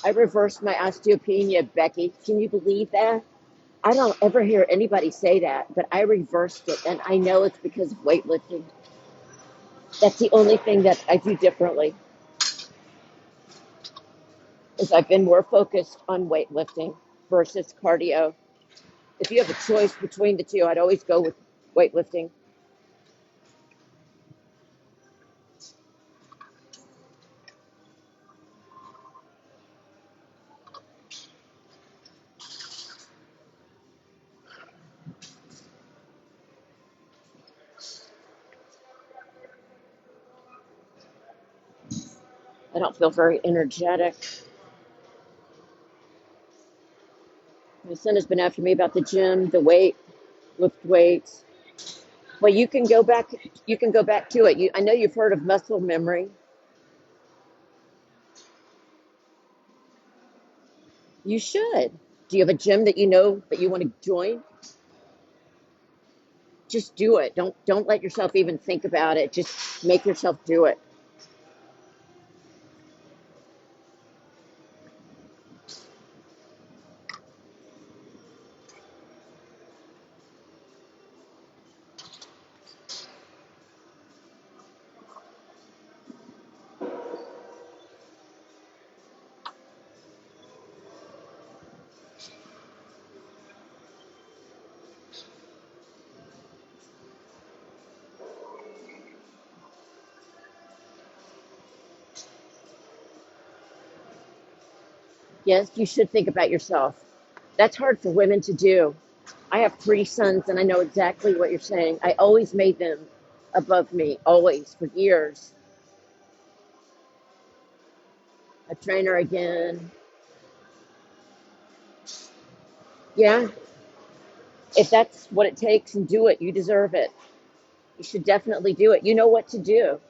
I reversed my osteopenia, Becky. Can you believe that? I don't ever hear anybody say that, but I reversed it, and I know it's because of weightlifting. That's the only thing that I do differently, is I've been more focused on weightlifting versus cardio. If you have a choice between the two, I'd always go with weightlifting. I don't feel very energetic. My son has been after me about the gym, the weight, lift weights. Well, you can go back. You can go back to it. I know you've heard of muscle memory. You should. Do you have a gym that you know that you want to join? Just do it. Don't let yourself even think about it. Just make yourself do it. Yes, you should think about yourself. That's hard for women to do. I have three sons, and I know exactly what you're saying. I always made them above me, always, for years. A trainer again. Yeah, if that's what it takes, and do it. You deserve it. You should definitely do it. You know what to do.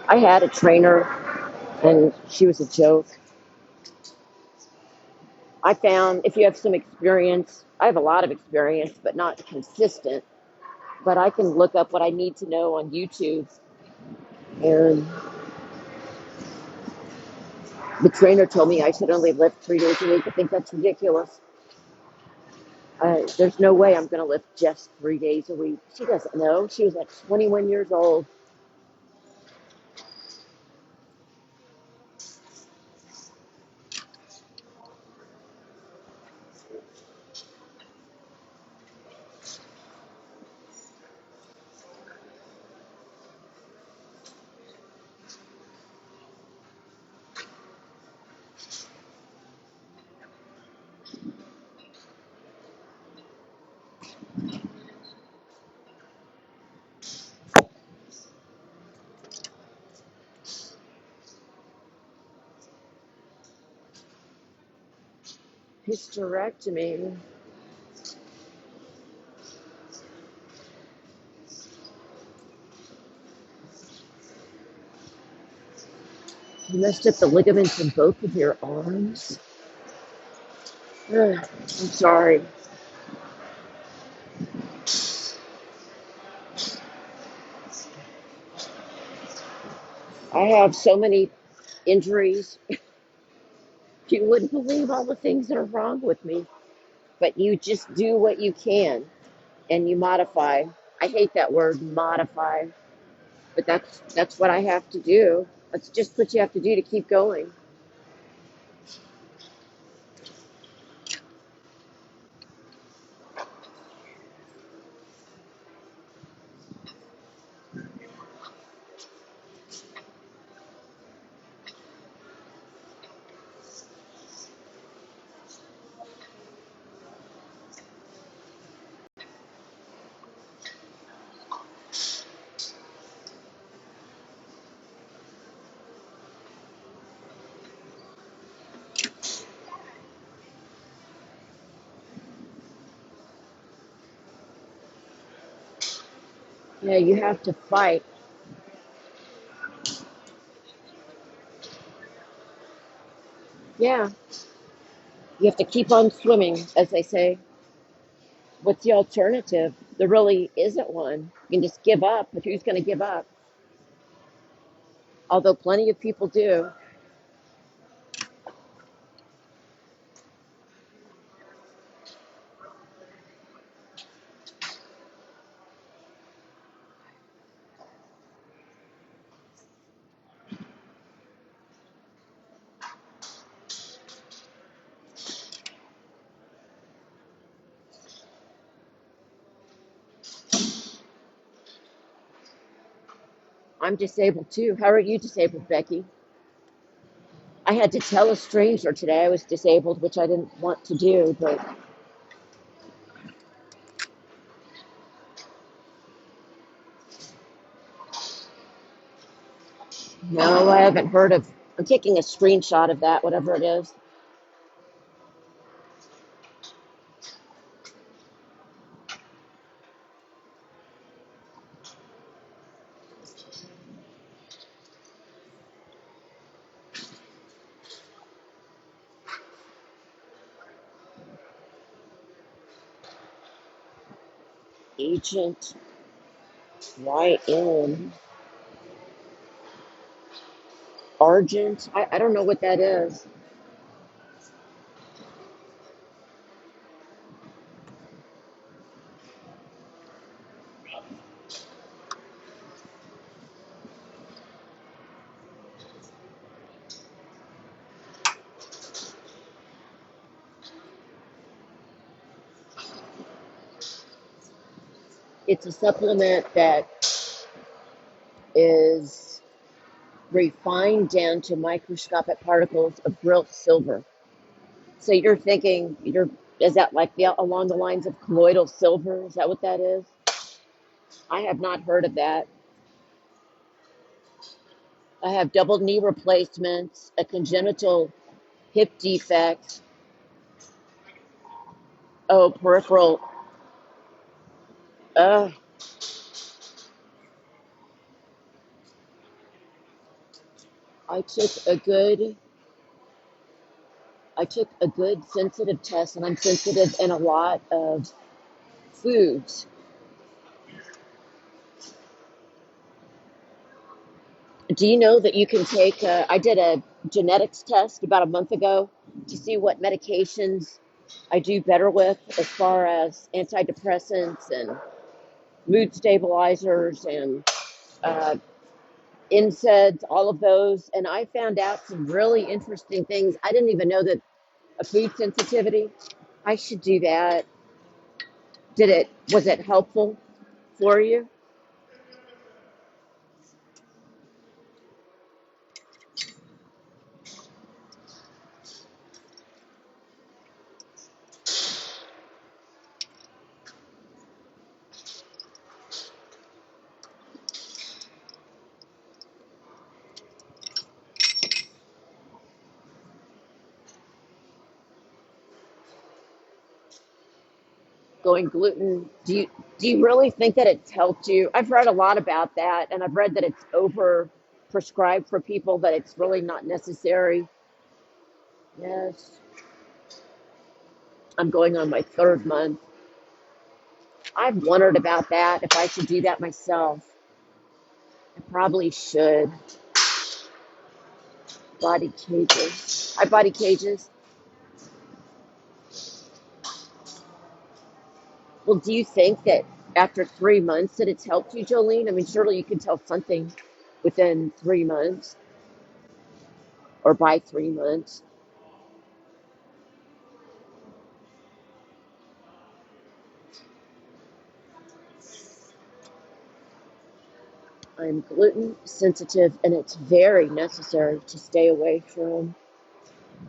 I had a trainer, and she was a joke. I found if you have some experience, I have a lot of experience, but not consistent. But I can look up what I need to know on YouTube. And the trainer told me I should only lift 3 days a week. I think that's ridiculous. There's no way I'm going to lift just 3 days a week. She doesn't know. She was like 21 years old. Hysterectomy. You messed up the ligaments in both of your arms. Ugh, I'm sorry. I have so many injuries. You wouldn't believe all the things that are wrong with me. But you just do what you can and you modify. I hate that word modify, but that's what I have to do. That's just what you have to do to keep going. Yeah, you have to fight. Yeah, you have to keep on swimming, as they say. What's the alternative? There really isn't one. You can just give up, but who's going to give up? Although plenty of people do. I'm disabled too. How are you disabled, Becky? I had to tell a stranger today I was disabled, which I didn't want to do, but no, I haven't heard of. I'm taking a screenshot of that, whatever it is. Agent YN. Argent? I don't know what that is. It's a supplement that is refined down to microscopic particles of real silver. So you're thinking, is that like along the lines of colloidal silver? Is that what that is? I have not heard of that. I have double knee replacements, a congenital hip defect, oh, peripheral. Uh, I took a good, I took a good sensitive test, and I'm sensitive in a lot of foods. Do you know that you can take? I did a genetics test about a month ago to see what medications I do better with, as far as antidepressants and mood stabilizers and uh, NSAIDs, all of those. And I found out some really interesting things. I didn't even know that a food sensitivity. I should do that. Was it helpful for you? Going gluten, do you really think that it's helped you? I've read a lot about that, and I've read that it's over prescribed for people, that it's really not necessary. Yes, I'm going on my third month. I've wondered about that, if I should do that myself. I probably should. Body cages. I body cages. Well, do you think that after 3 months that it's helped you, Jolene? I mean, surely you can tell something within 3 months. or by 3 months. I'm gluten sensitive, and it's very necessary to stay away from.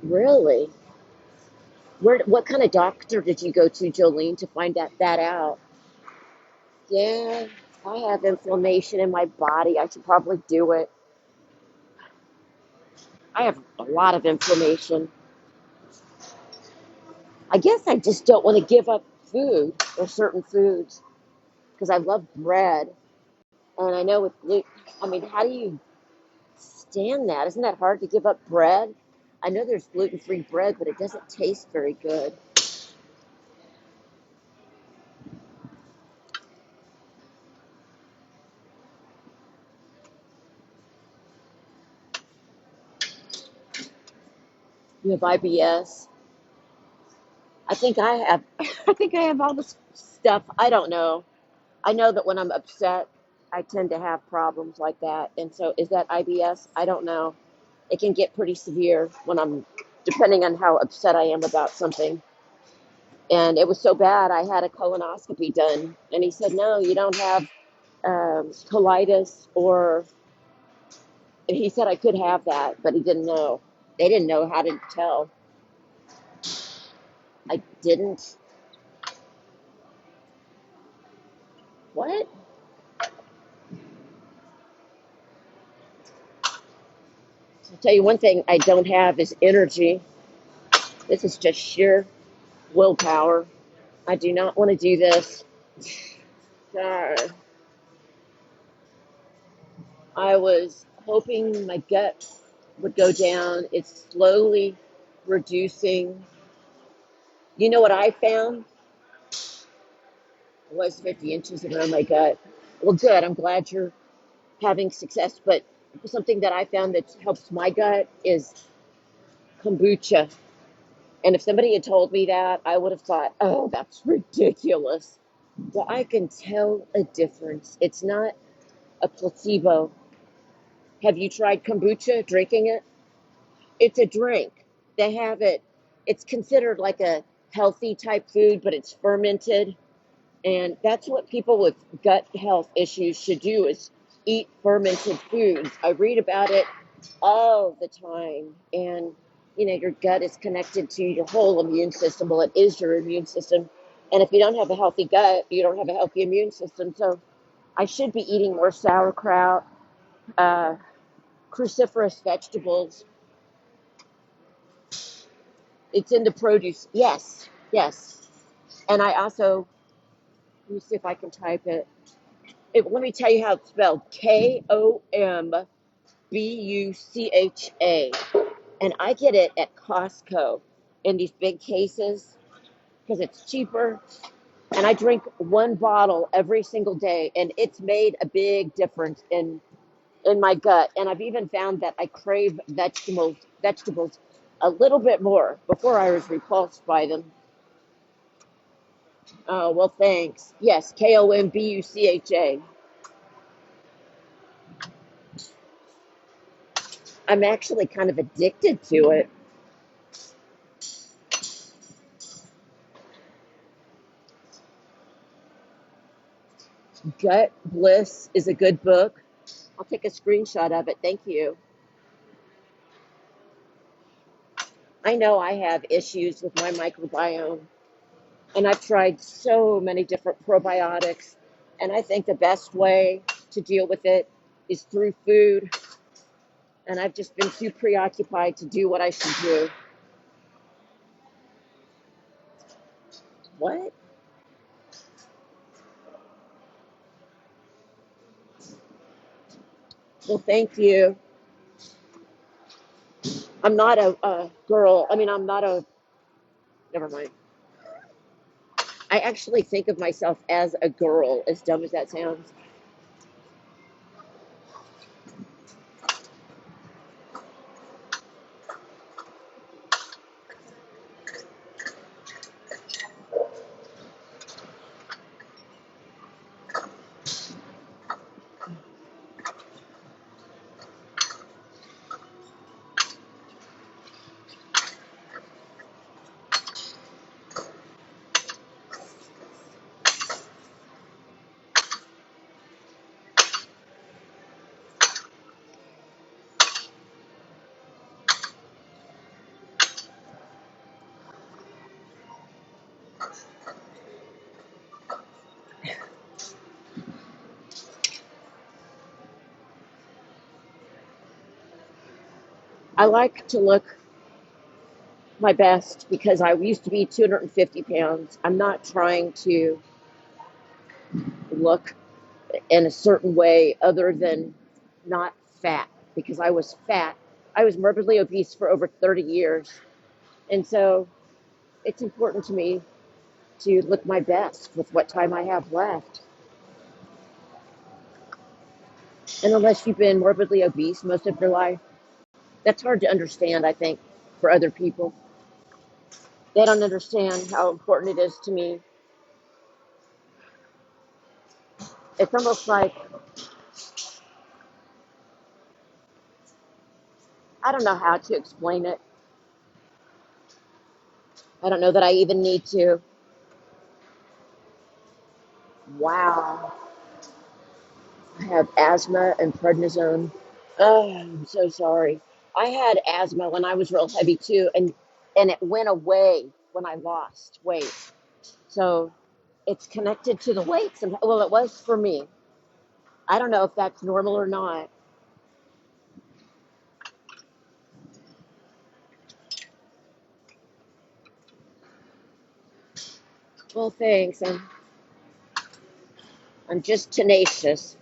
Really? What kind of doctor did you go to, Jolene, to find that out? Yeah, I have inflammation in my body. I should probably do it. I have a lot of inflammation. I guess I just don't want to give up food or certain foods because I love bread. And I know with gluten, I mean, how do you stand that? Isn't that hard to give up bread? I know there's gluten-free bread, but it doesn't taste very good. You have IBS. I think I have. I think I have all this stuff. I don't know. I know that when I'm upset, I tend to have problems like that. And so, is that IBS? I don't know. It can get pretty severe when I'm, depending on how upset I am about something. And it was so bad, I had a colonoscopy done, and he said, "No, you don't have colitis," or he said I could have that, but he didn't know. They didn't know how to tell. I didn't. What? I'll tell you one thing I don't have is energy. This is just sheer willpower. I do not want to do this. God. I was hoping my gut would go down. It's slowly reducing. You know what I found? It was 50 inches around my gut. Well, good. I'm glad you're having success. But something that I found that helps my gut is kombucha. And if somebody had told me that, I would have thought, oh, that's ridiculous. Well, I can tell a difference. It's not a placebo. Have you tried kombucha, drinking it? It's a drink. They have it. It's considered like a healthy type food, but it's fermented. And that's what people with gut health issues should do is eat fermented foods. I read about it all the time. And, your gut is connected to your whole immune system. Well, it is your immune system. And if you don't have a healthy gut, you don't have a healthy immune system. So I should be eating more sauerkraut, uh, cruciferous vegetables. It's in the produce. Yes, yes. And I also, let me see if I can type it. Let me tell you how it's spelled: Kombucha. And I get it at Costco in these big cases because it's cheaper. And I drink one bottle every single day, and it's made a big difference in my gut. And I've even found that I crave vegetables a little bit more. Before I was repulsed by them. Oh, well, thanks. Yes, Kombucha. I'm actually kind of addicted to it. Gut Bliss is a good book. I'll take a screenshot of it. Thank you. I know I have issues with my microbiome, and I've tried so many different probiotics, and I think the best way to deal with it is through food, and I've just been too preoccupied to do what I should do. What? Well, thank you. I'm not a girl. I mean, I'm not a. Never mind. I actually think of myself as a girl, as dumb as that sounds. I like to look my best because I used to be 250 pounds. I'm not trying to look in a certain way other than not fat because I was fat. I was morbidly obese for over 30 years. And so it's important to me to look my best with what time I have left. And unless you've been morbidly obese most of your life, that's hard to understand, I think, for other people. They don't understand how important it is to me. It's almost like, I don't know how to explain it. I don't know that I even need to. Wow. I have asthma and prednisone. Oh, I'm so sorry. I had asthma when I was real heavy too, and it went away when I lost weight. So it's connected to the weights. And well, it was for me. I don't know if that's normal or not. Well, thanks. I'm just tenacious.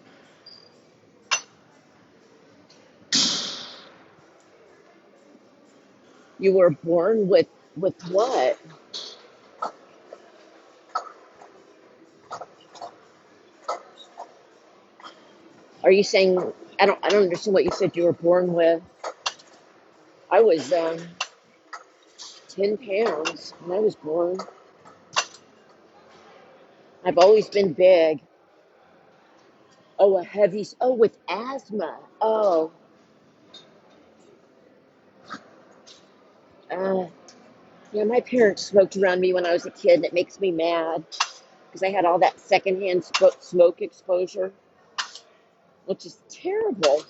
You were born with what? Are you saying I don't understand what you said you were born with. I was 10 pounds when I was born. I've always been big. Oh, oh, with asthma. Oh, uh, yeah, my parents smoked around me when I was a kid, and it makes me mad because I had all that secondhand smoke exposure, which is terrible.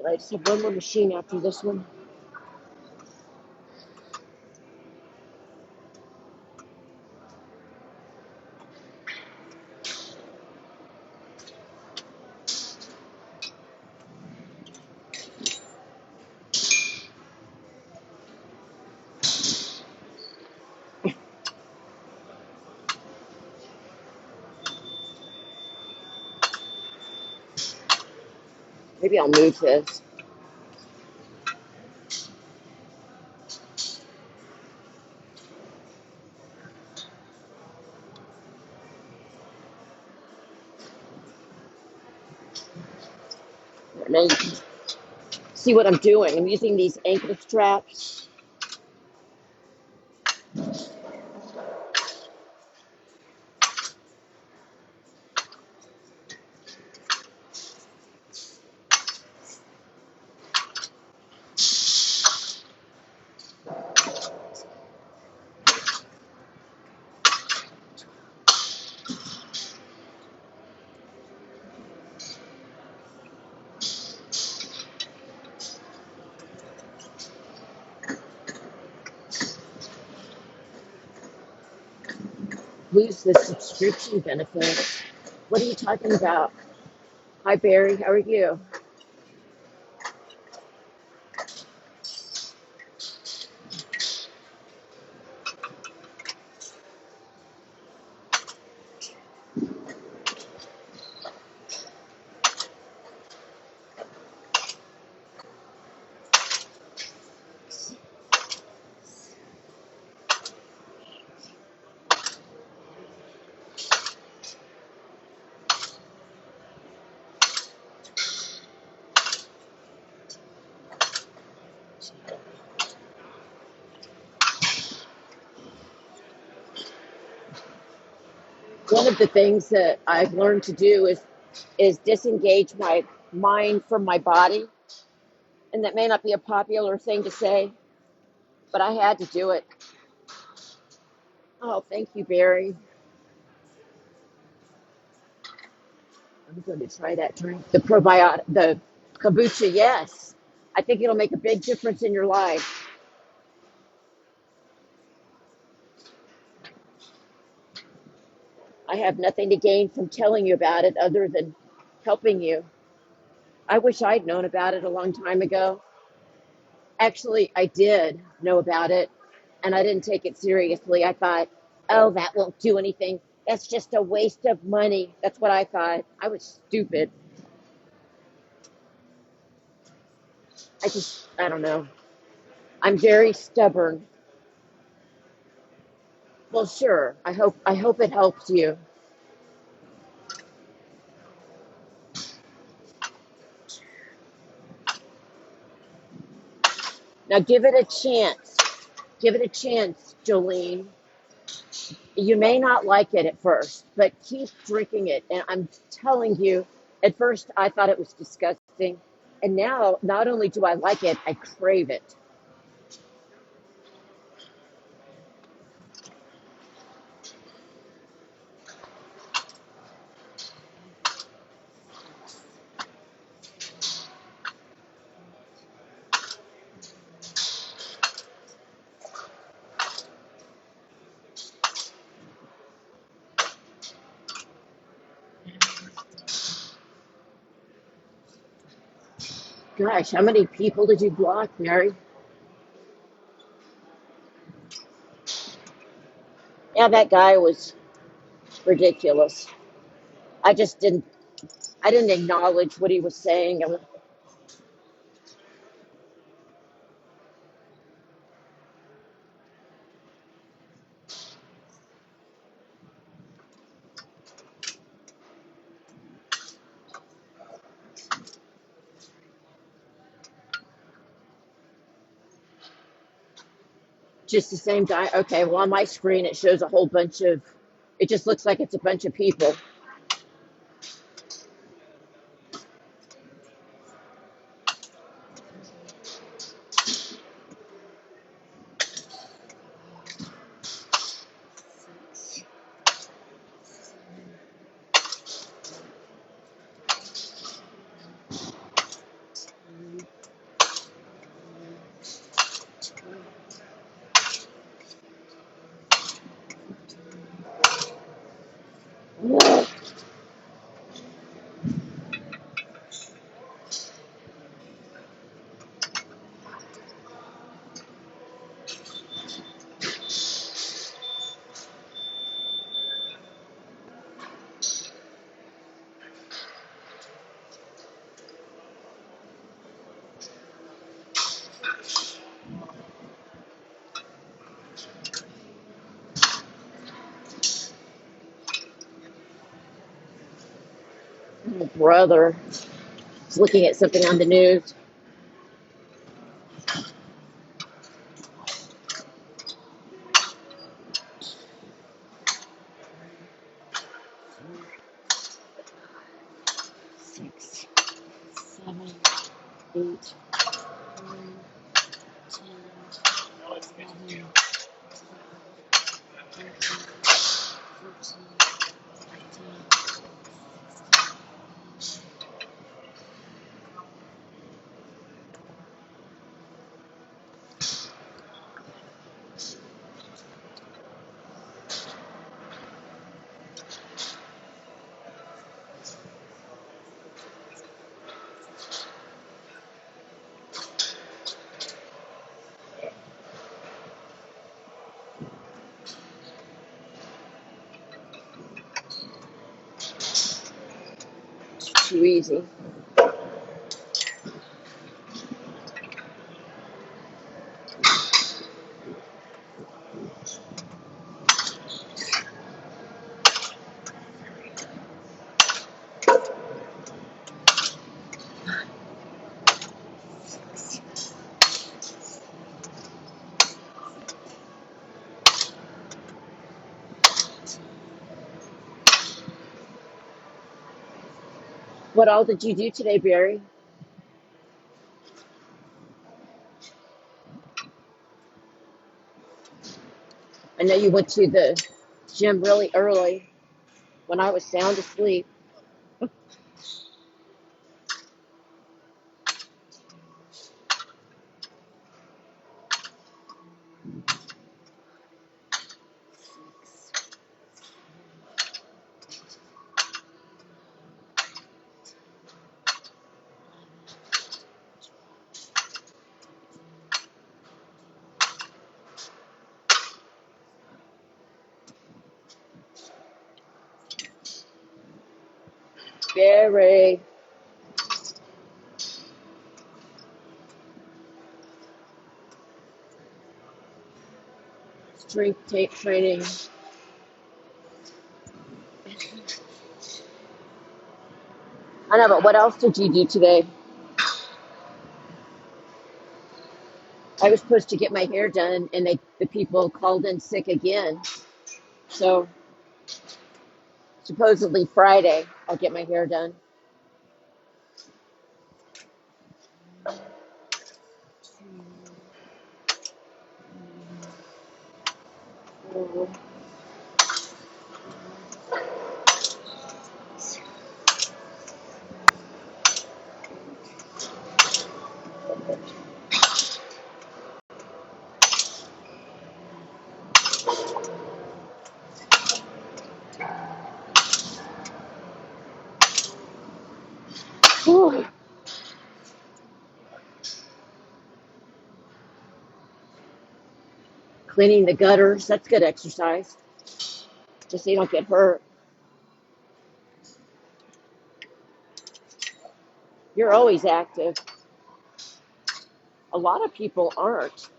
I just have one more machine after this one. Maybe I'll move this. Now you can see what I'm doing. I'm using these ankle straps. Lose the subscription benefit. What are you talking about? Hi, Barry. How are you? One of the things that I've learned to do is disengage my mind from my body, and that may not be a popular thing to say, but I had to do it. Oh, thank you, Barry. I'm going to try that drink. The probiotic, the kombucha, yes. I think it'll make a big difference in your life. I have nothing to gain from telling you about it other than helping you. I wish I'd known about it a long time ago. Actually, I did know about it, and I didn't take it seriously. I thought, oh, that won't do anything. That's just a waste of money. That's what I thought. I was stupid. I don't know. I'm very stubborn. Well, sure. I hope it helps you. Now give it a chance. Give it a chance, Jolene. You may not like it at first, but keep drinking it. And I'm telling you, at first I thought it was disgusting. And now, not only do I like it, I crave it. Gosh, how many people did you block, Mary? Yeah, that guy was ridiculous. I just didn't, I didn't acknowledge what he was saying. Just the same guy. Okay, well, on my screen, it shows a whole bunch of, it just looks like it's a bunch of people. Oh, brother. I was looking at something on the news. Six, seven, eight, nine, 10, 11, 13, 14, 15. It's too easy. What all did you do today, Barry? I know you went to the gym really early when I was sound asleep. Very. Strength tape training. I know, but what else did you do today? I was supposed to get my hair done, and the people called in sick again. So supposedly Friday, I'll get my hair done. Whew. Cleaning the gutters, that's good exercise. Just so you don't get hurt. You're always active. A lot of people aren't.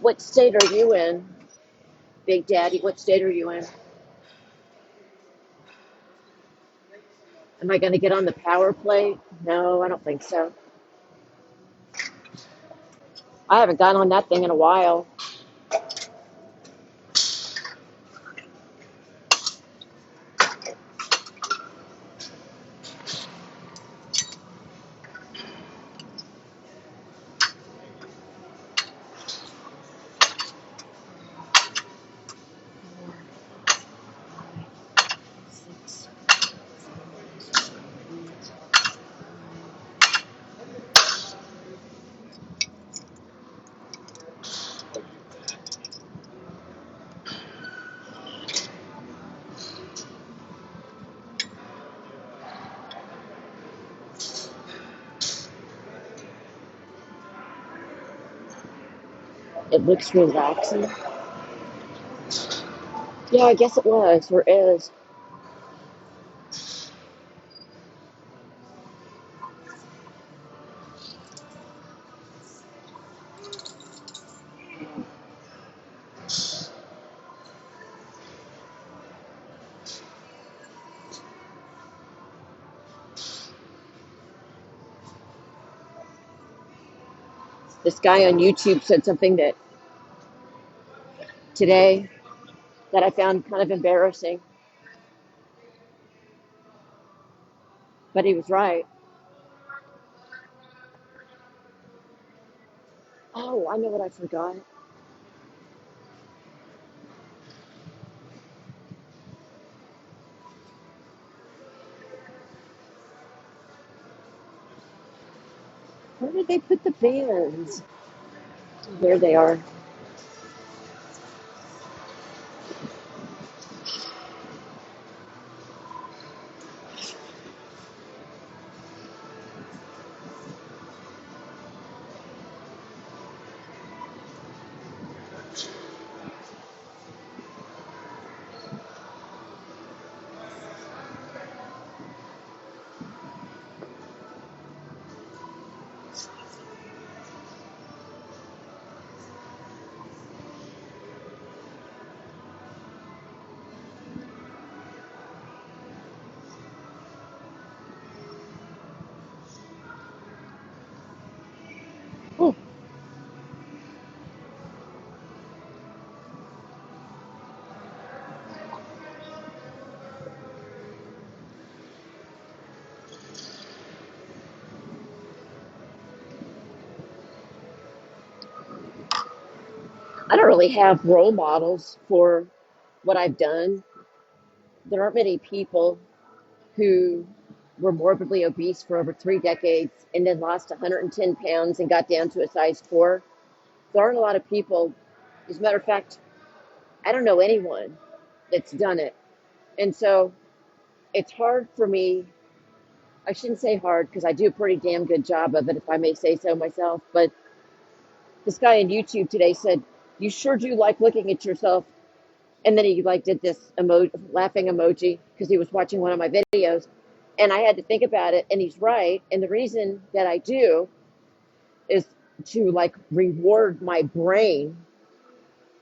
What state are you in, Big Daddy? What state are you in? Am I going to get on the power play? No, I don't think so. I haven't gotten on that thing in a while. It looks relaxing. Yeah, I guess it was or is. This guy on YouTube said something that today that I found kind of embarrassing, but he was right. Oh, I know what I forgot. Where did they put the bands? There they are. Whew. I don't really have role models for what I've done. There aren't many people who were morbidly obese for over 3 decades and then lost 110 pounds and got down to a size 4. There aren't a lot of people. As a matter of fact, I don't know anyone that's done it. And so it's hard for me. I shouldn't say hard because I do a pretty damn good job of it, if I may say so myself. But this guy on YouTube today said, "You sure do like looking at yourself." And then he like did this laughing emoji because he was watching one of my videos. And I had to think about it, and he's right. And the reason that I do is to like reward my brain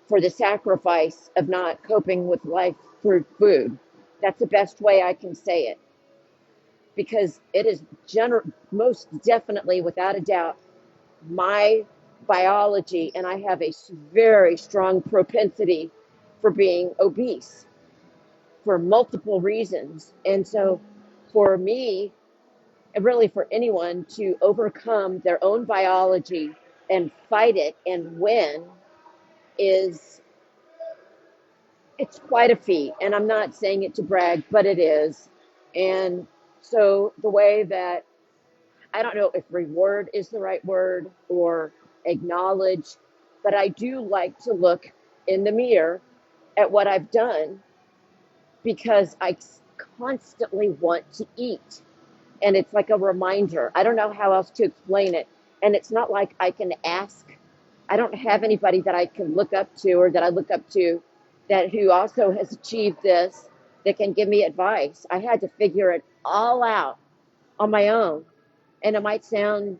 for the sacrifice of not coping with life through food. That's the best way I can say it, because it is most definitely, without a doubt, my biology, and I have a very strong propensity for being obese for multiple reasons. And so for me, and really for anyone to overcome their own biology and fight it and win is, it's quite a feat. And I'm not saying it to brag, but it is. And so the way that, I don't know if reward is the right word or acknowledge, but I do like to look in the mirror at what I've done because I constantly want to eat. And it's like a reminder. I don't know how else to explain it. And it's not like I can ask. I don't have anybody that I can look up to or that I look up to that who also has achieved this that can give me advice. I had to figure it all out on my own. And it might sound,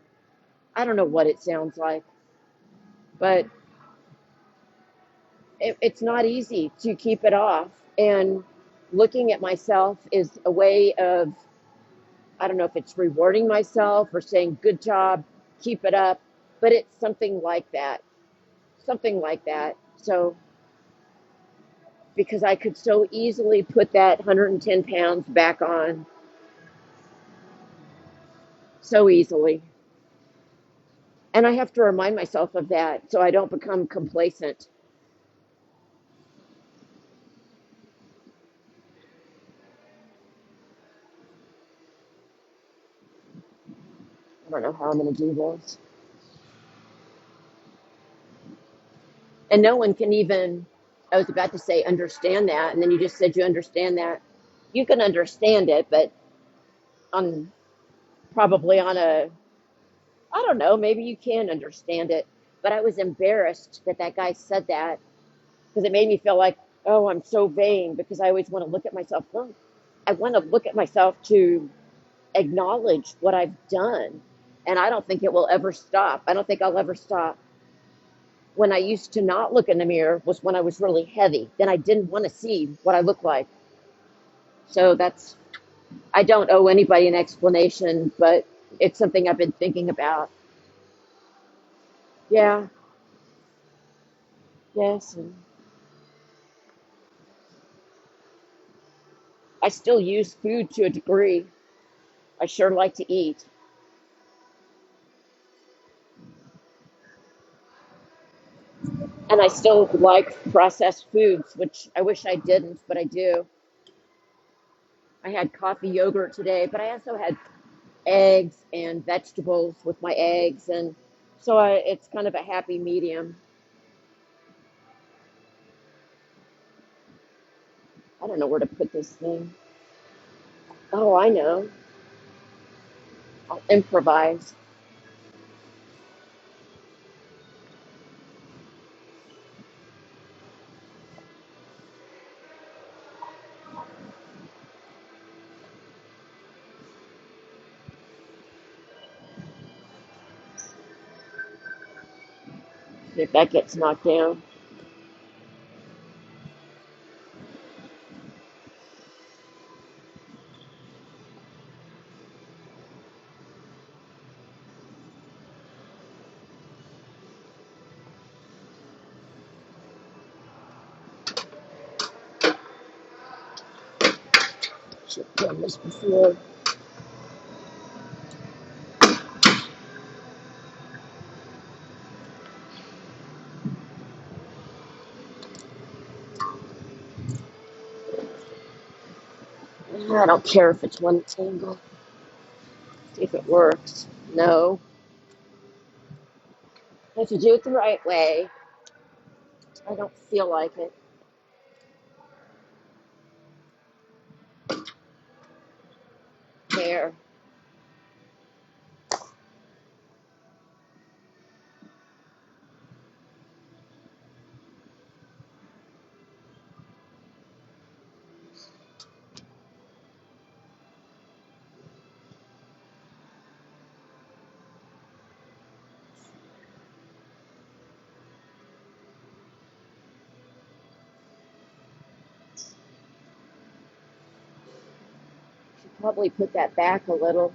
I don't know what it sounds like, but it's not easy to keep it off. And looking at myself is a way of, I don't know if it's rewarding myself or saying, good job, keep it up, but it's something like that. Something like that. So, because I could so easily put that 110 pounds back on so easily. And I have to remind myself of that so I don't become complacent. I don't know how I'm going to do this. And no one can even, I was about to say understand that, and then you just said you understand that. You can understand it, but on probably on a, I don't know, maybe you can understand it. But I was embarrassed that that guy said that because it made me feel like, oh, I'm so vain because I always want to look at myself. Well, I want to look at myself to acknowledge what I've done. And I don't think it will ever stop. I don't think I'll ever stop. When I used to not look in the mirror was when I was really heavy. Then I didn't want to see what I look like. So that's, I don't owe anybody an explanation, but it's something I've been thinking about. Yeah, yes. And I still use food to a degree. I sure like to eat. And I still like processed foods, which I wish I didn't, but I do. I had coffee yogurt today, but I also had eggs and vegetables with my eggs. And so it's kind of a happy medium. I don't know where to put this thing. Oh, I know. I'll improvise. See if that gets knocked down. Should have done this before. I don't care if it's one tangle. See if it works. No. I have to do it the right way. I don't feel like it. There. Should probably put that back a little.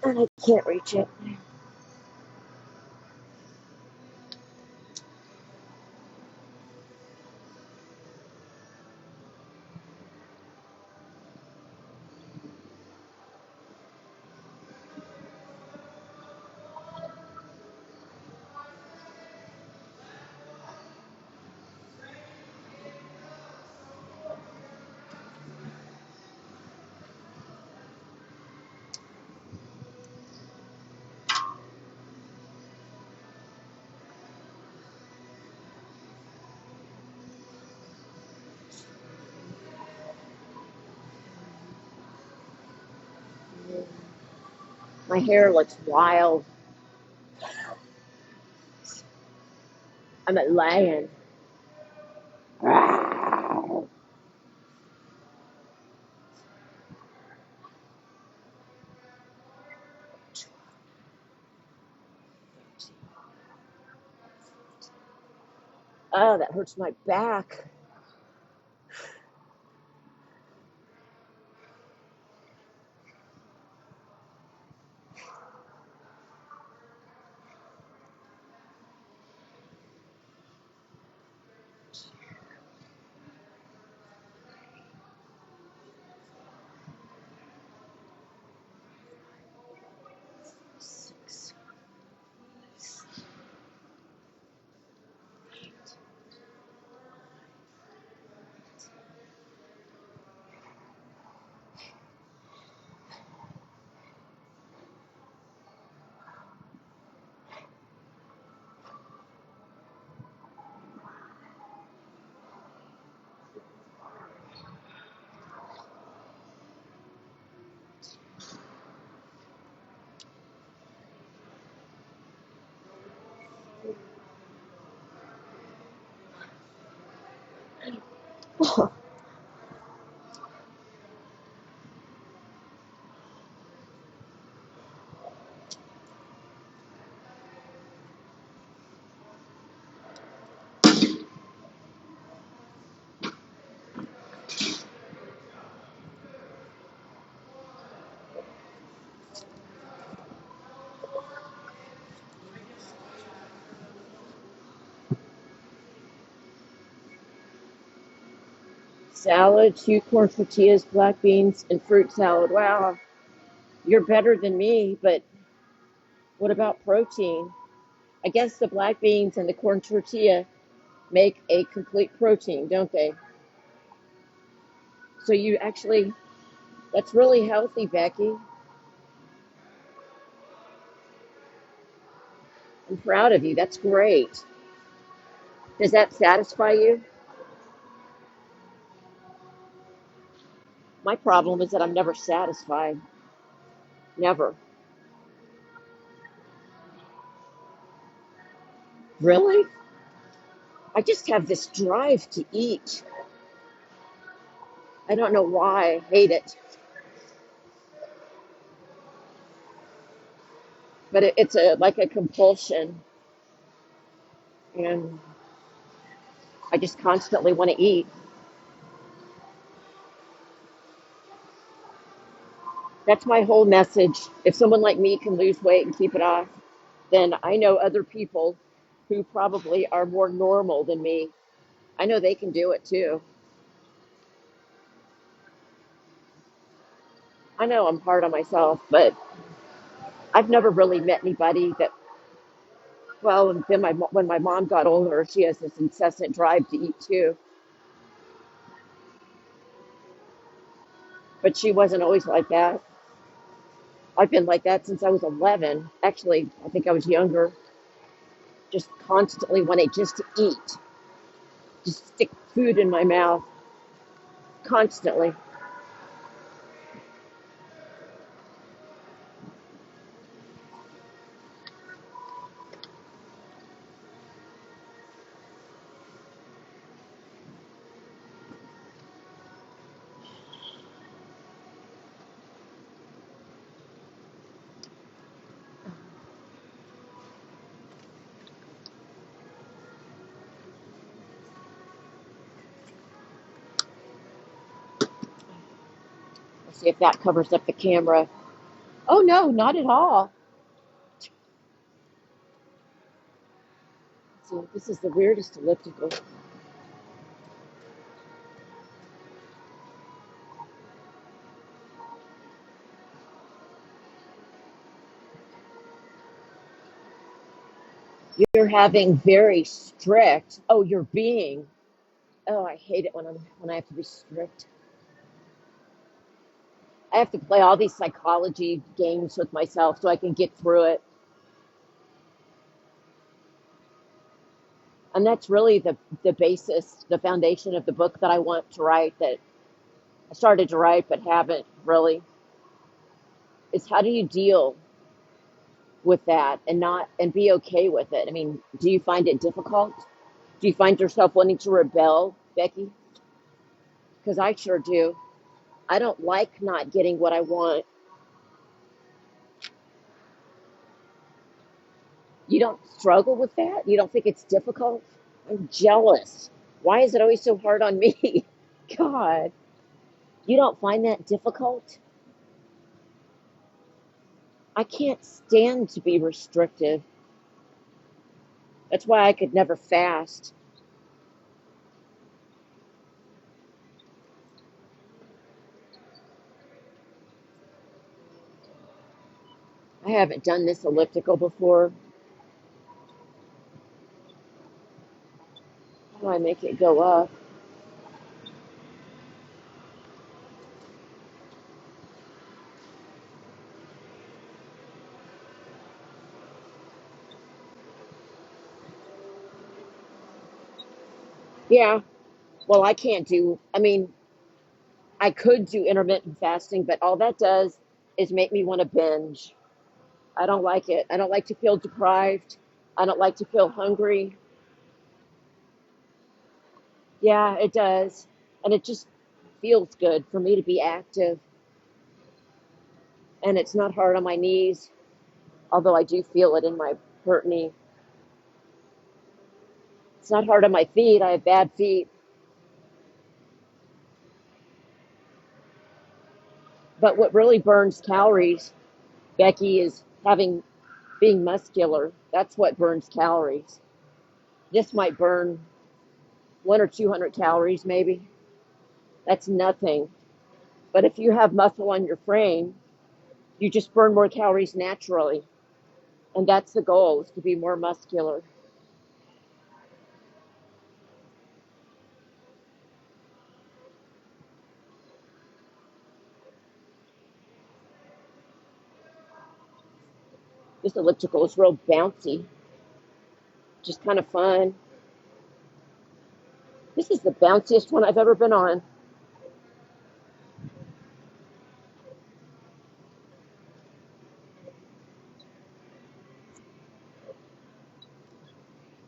And I can't reach it. My hair looks wild. I'm a lion. Oh, that hurts my back. Salad, 2 corn tortillas, black beans, and fruit salad. Wow, you're better than me, but what about protein? I guess the black beans and the corn tortilla make a complete protein, don't they? So you actually, that's really healthy, Becky. I'm proud of you. That's great. Does that satisfy you? My problem is that I'm never satisfied. Never. Really? I just have this drive to eat. I don't know why. I hate it. But it's a like a compulsion. And I just constantly want to eat. That's my whole message. If someone like me can lose weight and keep it off, then I know other people who probably are more normal than me. I know they can do it too. I know I'm hard on myself, but I've never really met anybody that, well, and then when my mom got older, she has this incessant drive to eat too. But she wasn't always like that. I've been like that since I was 11. Actually, I think I was younger. Just constantly wanting just to eat, just stick food in my mouth constantly. Let's see if that covers up the camera. Oh no, not at all. So this is the weirdest elliptical. You're having very strict. Oh, you're being. Oh, I hate it when I have to be strict. I have to play all these psychology games with myself so I can get through it. And that's really the basis, the foundation of the book that I want to write, that I started to write but haven't really, is how do you deal with that and not and be okay with it? I mean, do you find it difficult? Do you find yourself wanting to rebel, Becky? Because I sure do. I don't like not getting what I want. You don't struggle with that? You don't think it's difficult? I'm jealous. Why is it always so hard on me? God, you don't find that difficult? I can't stand to be restrictive. That's why I could never fast. I haven't done this elliptical before. How do I make it go up? Yeah, well, I can't do, I mean, I could do intermittent fasting, but all that does is make me want to binge. I don't like it. I don't like to feel deprived. I don't like to feel hungry. Yeah, it does. And it just feels good for me to be active. And it's not hard on my knees, although I do feel it in my hurt knee. It's not hard on my feet. I have bad feet. But what really burns calories, Becky, is having being muscular. That's what burns calories. This might burn 1 or 200 calories, maybe. That's nothing. But if you have muscle on your frame, you just burn more calories naturally. And that's the goal, is to be more muscular. This elliptical is real bouncy, just kind of fun. This is the bounciest one I've ever been on.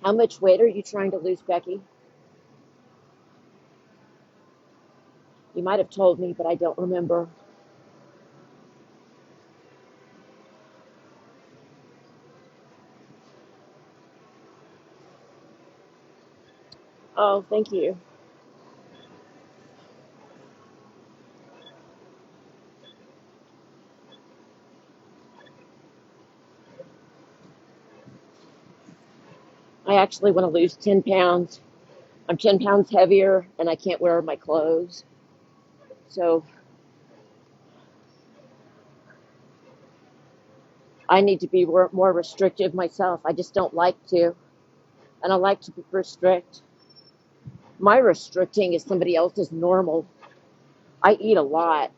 How much weight are you trying to lose, Becky? You might have told me, but I don't remember. Oh, thank you. I actually want to lose 10 pounds. I'm 10 pounds heavier and I can't wear my clothes. So I need to be more restrictive myself. I just don't like to. And I like to restrict. My restricting is somebody else's normal. I eat a lot.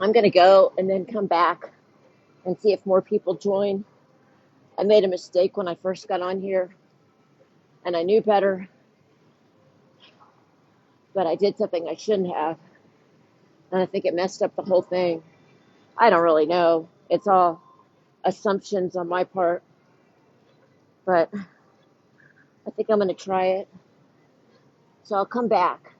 I'm going to go and then come back and see if more people join. I made a mistake when I first got on here and I knew better, but I did something I shouldn't have. And I think it messed up the whole thing. I don't really know. It's all assumptions on my part, but I think I'm going to try it. So I'll come back.